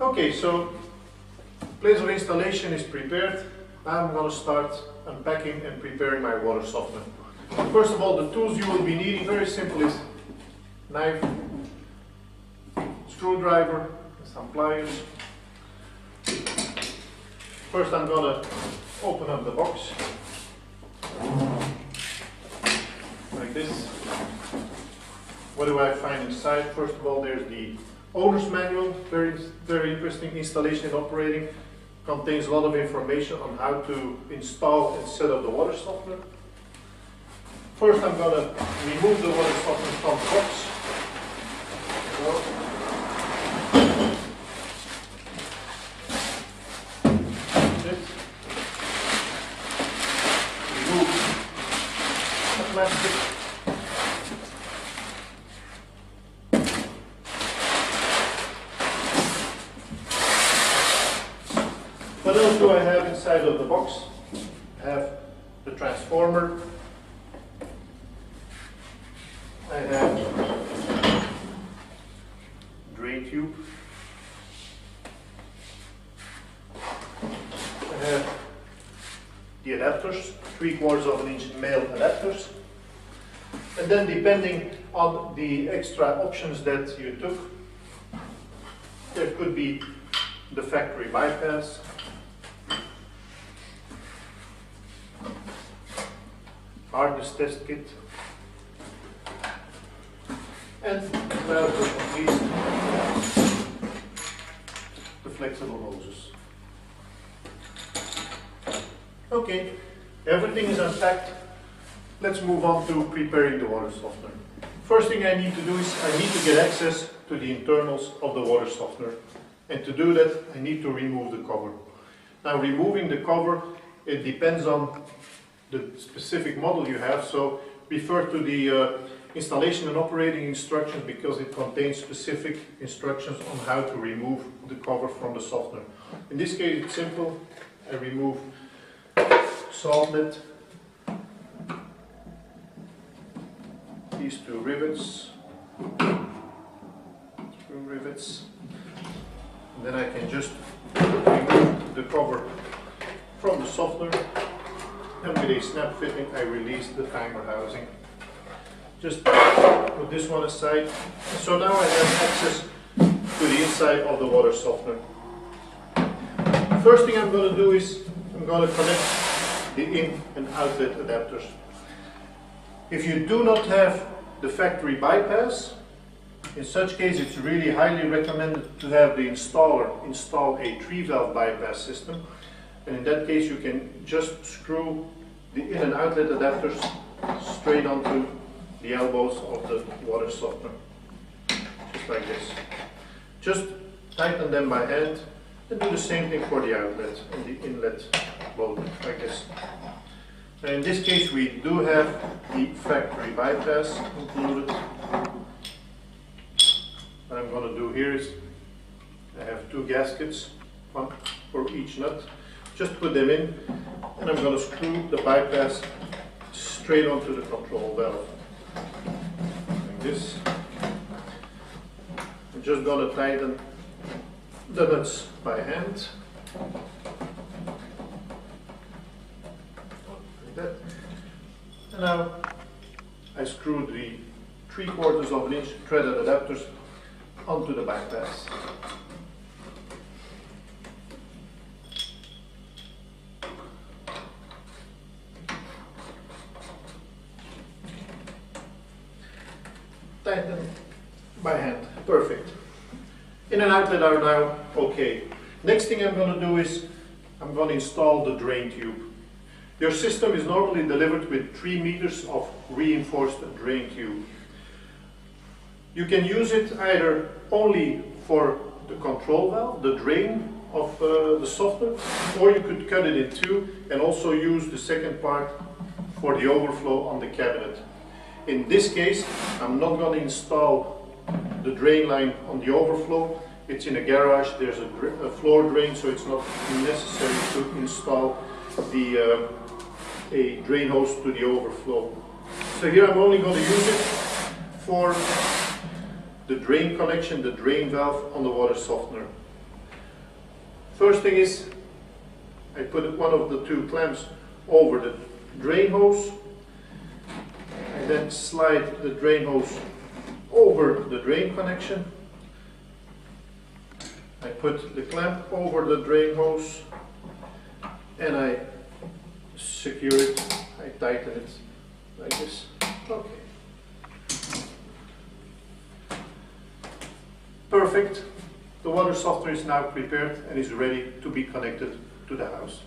Okay, so place of installation is prepared. Now I'm going to start unpacking and preparing my water softener. First of all, the tools you will be needing, very simple, is knife, screwdriver, and some pliers. First I'm going to open up the box like this. What do I find inside? First of all, there's the owner's manual, very interesting installation and operating. Contains a lot of information on how to install and set up the water softener. First I'm going to remove the water softener from the box. Remove the plastic. What else do I have inside of the box? I have the transformer. I have drain tube. I have the adapters, 3/4 of an inch male adapters. And then depending on the extra options that you took, there could be the factory bypass, hardness test kit, and last but not least, the flexible hoses. Okay, everything is unpacked. Let's move on to preparing the water softener. First thing I need to do is I need to get access to the internals of the water softener. And to do that, I need to remove the cover. Now, removing the cover, it depends on the specific model you have, so refer to the installation and operating instructions because it contains specific instructions on how to remove the cover from the softener. In this case, it's simple. I remove saw nut, these two rivets, screw rivets, and then I can just remove the cover from the softener, and with a snap fitting I release the timer housing. Just put this one aside. So now I have access to the inside of the water softener. First thing I'm going to do is I'm going to connect the in and outlet adapters. If you do not have the factory bypass, in such case it's really highly recommended to have the installer install a 3-valve bypass system, and in that case you can just screw the in and outlet adapters straight onto the elbows of the water softener, just like this. Just tighten them by hand and do the same thing for the outlet and the inlet both, like this. And in this case we do have the factory bypass included. What I'm going to do here is I have 2 gaskets, one for each nut. Just put them in and I'm going to screw the bypass straight onto the control valve. Like this. I'm just going to tighten the nuts by hand. Like that. And now I screw the 3/4 of an inch threaded adapters onto the bypass. Tighten by hand. Perfect. In and outlet are now okay. Next thing I'm going to do is I'm going to install the drain tube. Your system is normally delivered with 3 meters of reinforced drain tube. You can use it either only for the control valve, the drain of the softener, or you could cut it in 2 and also use the second part for the overflow on the cabinet. In this case, I'm not going to install the drain line on the overflow. It's in a garage, there's a floor drain, so it's not necessary to install a drain hose to the overflow. So here I'm only going to use it for the drain connection, the drain valve on the water softener. First thing is, I put one of the two clamps over the drain hose. I then slide the drain hose over the drain connection. I put the clamp over the drain hose and I secure it. I tighten it like this. Okay. Perfect. The water softener is now prepared and is ready to be connected to the house.